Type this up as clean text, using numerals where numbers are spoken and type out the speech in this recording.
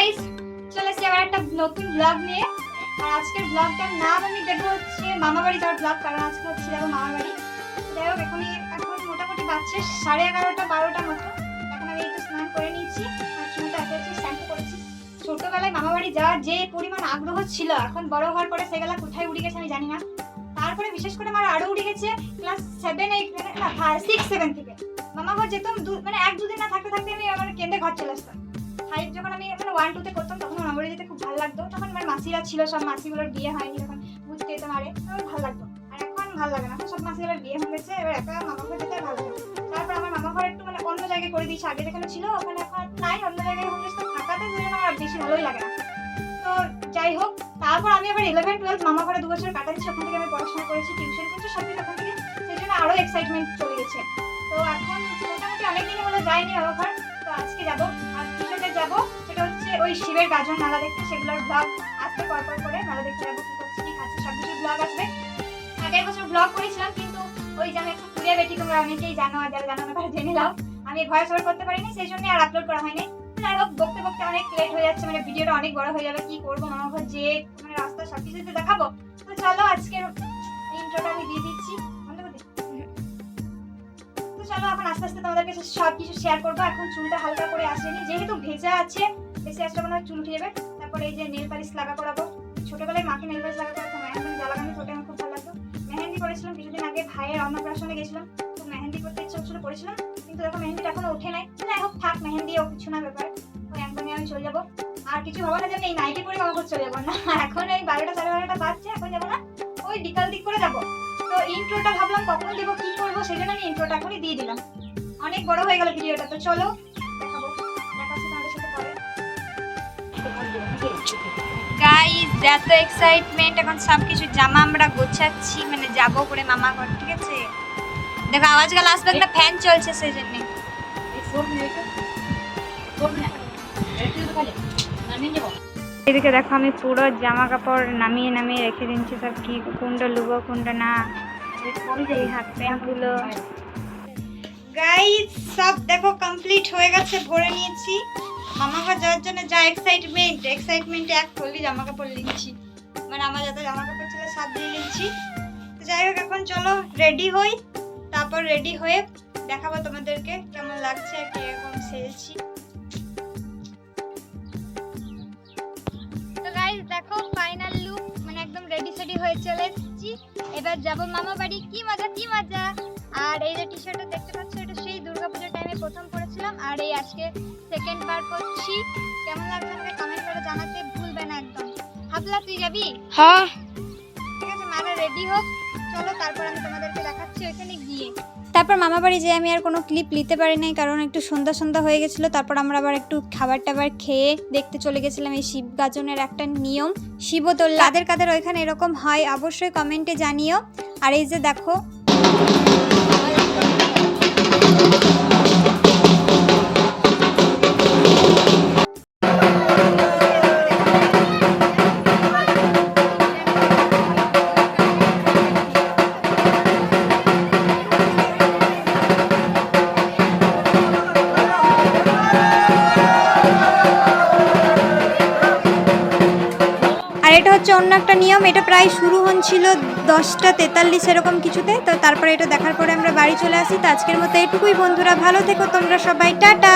Guys, চলে এসেছি আবার একটা নতুন ব্লগ নিয়ে। আর আজকের ব্লগটার নাম আমি দেবো হচ্ছে মামা বাড়ি যাওয়ার ব্লগ, কারণ আজকে হচ্ছে যাবো মামা বাড়ি। যাই হোক, এখন মোটামুটি বাজছে 11:30 12টার মতো। এখন আমি একটু স্নান করে নিয়েছি আর চুলটা একেবারে শ্যাম্পু করেছি। ছোটবেলায় মামা বাড়ি যাওয়ার যে পরিমাণ আগ্রহ ছিল, এখন বড় হওয়ার পরে সেগুলা কোথায় উড়ে গেছে আমি জানি না। তারপরে বিশেষ করে আমার আরো উড়ে গেছে ক্লাস 7 8 না 6 7 থেকে। মামা ঘর যেতাম, মানে 1 2 দিন না থাকতে থাকতে আমি আমার কেন্দ্রে ঘর চলে আসতাম। 5 যখন আমি 1 2 তে করতাম তখন মামা বাড়ি যেতে খুব ভালো লাগতো। তখন আমার মাসিরা ছিল, সব মাসিগুলোর বিয়ে হয়নি, তখন বুঝতে যেতাম আরে আমার ভালো লাগতো। আর এখন ভালো লাগে না, এখন সব মাসিগুলোর বিয়ে হয়ে গেছে, এবার একা মামা ঘর যেতে ভালো লাগে। তারপর আমার মামা ঘর একটু মানে অন্য জায়গায় করে দিয়েছে, আগে যেখানে ছিল ওখানে এখন নাই, অন্য জায়গায় হয়ে গেছে। থাকাতে দুজন আমার বেশি ভালোই লাগে না। তো যাই হোক, তারপর আমি আবার 11 12 মামা ঘরে 2 বছর কাটাচ্ছি। ওখান থেকে আমি পড়াশোনা করেছি, টিউশন করছি, সব কিছু ওখান থেকে, সেই জন্য আরো এক্সাইটমেন্ট চলে গেছে। তো এখন মোটামুটি অনেকদিন হলো যাইনি মামা ঘর, তো আজকে যাবো। আর কিসেতে যাবো সেটা হচ্ছে ওই শিবের গাজন মেলা দেখতে, সেগুলোর ব্লগ আসতে পরপর করে মেলা দেখতে যাবো, কি করছি কি খাচ্ছি সব কিছু ব্লগ আসবে। আগের বছর ব্লগ করেছিলাম, কিন্তু ওই যে আমি একটু কুড়িয়া বেটি, তোমরা অনেকেই জানো, আর যারা জানো না তারা জেনে নাও, আমি ভয়েস ওভার করতে পারিনি, সেই জন্য আর আপলোড করা হয়নি। যাই হোক, বকতে বকতে অনেক লেট হয়ে যাচ্ছে, মানে ভিডিওটা অনেক বড় হয়ে যাবে। কি করবো, মামা ঘর যে মানে রাস্তা সবকিছু তো দেখাবো। তো চলো আজকের ইন্ট্রোটা আমি দিয়ে দিচ্ছি। তো চলো এখন আস্তে আস্তে তোমাদের কাছে সব কিছু শেয়ার করবো। এখন চুলটা হালকা করে আসেনি, যেহেতু ভেজা আছে, বেশি আসলে মনে হয় চুল উঠে যাবে। তারপরে এই যে নেল পালিশ লাগা করাবো। ছোটবেলায় মাকে নেল পালিশ লাগা করাতাম, এখন জ্বালাগানি ছোটে আমার খুব ভালো লাগতো। মেহেন্দি করেছিলাম কিছুদিন আগে, ভাইয়ের অন্নপ্রাশনে গেছিলাম, তো মেহেন্দি করতে ইচ্ছা হচ্ছিল, করেছিলাম, কিন্তু দেখো মেহেন্দিটা এখনো উঠে নাই। যাই হোক থাক, মেহেন্দিও কিছু না ব্যাপার, ওই একদমই আমি চলে যাবো। আর কিছু ভাবো না যে আমি এই নাইটি পরে মামা ঘর চলে যাবো না, এখন এই 12টা 12:30 বাজছে, এখন যাবো না, ওই বিকাল দিক করে যাবো। তো ইন্ট্রোটা ভাবলাম কখন দেবো কি করবো, সেই জন্য আমি ইন্ট্রোটা এখনই দিয়ে দিলাম। অনেক বড় হয়ে গেল ভিডিওটা, তো চলো দেখাবো, দেখাচ্ছি তোমাদের সাথে পরে। গাইস, এত এক্সাইটমেন্ট, এখন সবকিছু জামা আমরা গোছাচ্ছি, মানে যাবো করে মামা ঘর, ঠিক আছে? দেখো আওয়াজ গেল আসবে না, ফ্যান চলছে সেই জন্য। এদিকে দেখো আমি পুরো জামা কাপড় নামিয়ে নামিয়ে রেখে দিচ্ছি, সব কি কোনটা লুবো কোনটা না, এই হাফ প্যান্ট গুলো। গাইস সব দেখো কমপ্লিট হয়ে গেছে, ভরে নিয়েছি। মামা ঘর যাওয়ার জন্য যা এক্সাইটমেন্টে এক ফুললি জামা কাপড় নিচ্ছি, মানে আমার যত জামা কাপড় ছিল সব দিয়ে নিচ্ছি। তো যাই হোক, এখন চলো রেডি হই, তারপর রেডি হয়ে দেখাবো তোমাদেরকে কেমন লাগছে, কিরকম সেজেছি। তো গাইস দেখো ফাইনাল লুক, মানে একদম রেডি সেডি হয়ে চলে এসেছি। এবার যাবো মামা বাড়ি, কি মজা কি মজা। আর এই যে টি শার্টটা দেখতে পাচ্ছ, এটা সেই দুর্গাপূজার টাইমে প্রথম পরেছিলাম, আর এই আজকে সেকেন্ড বার পরছি। কেমন লাগছে আমাকে কমেন্ট করে জানাতে ভুলবে না একদম। হাবলা তুই যাবি? হ্যাঁ ঠিক আছে, মারা রেডি হোক, চলো তারপর আমি তোমাদেরকে দেখাচ্ছি ওইখানে গিয়ে। তারপর মামা বাড়ি যেয়ে আমি আর কোনো ক্লিপ নিতে পারি নাই, কারণ একটু সন্ধ্যা সন্ধ্যা হয়ে গেছিলো। তারপর আমরা আবার একটু খাবার টাবার খেয়ে দেখতে চলে গেছিলাম এই শিব গাজনের একটা নিয়ম, শিবদোল। কাদের কাদের ওইখানে এরকম হয় অবশ্যই কমেন্টে জানিও। আর এই যে দেখো এটা হচ্ছে অন্য একটা নিয়ম, এটা প্রায় শুরু হচ্ছিল 10টা 43 এরকম কিছুতে। তো তারপরে এটা দেখার পরে আমরা বাড়ি চলে আসি। তো আজকের মতো এটুকুই বন্ধুরা, ভালো থেকো তোমরা সবাই, টাটা।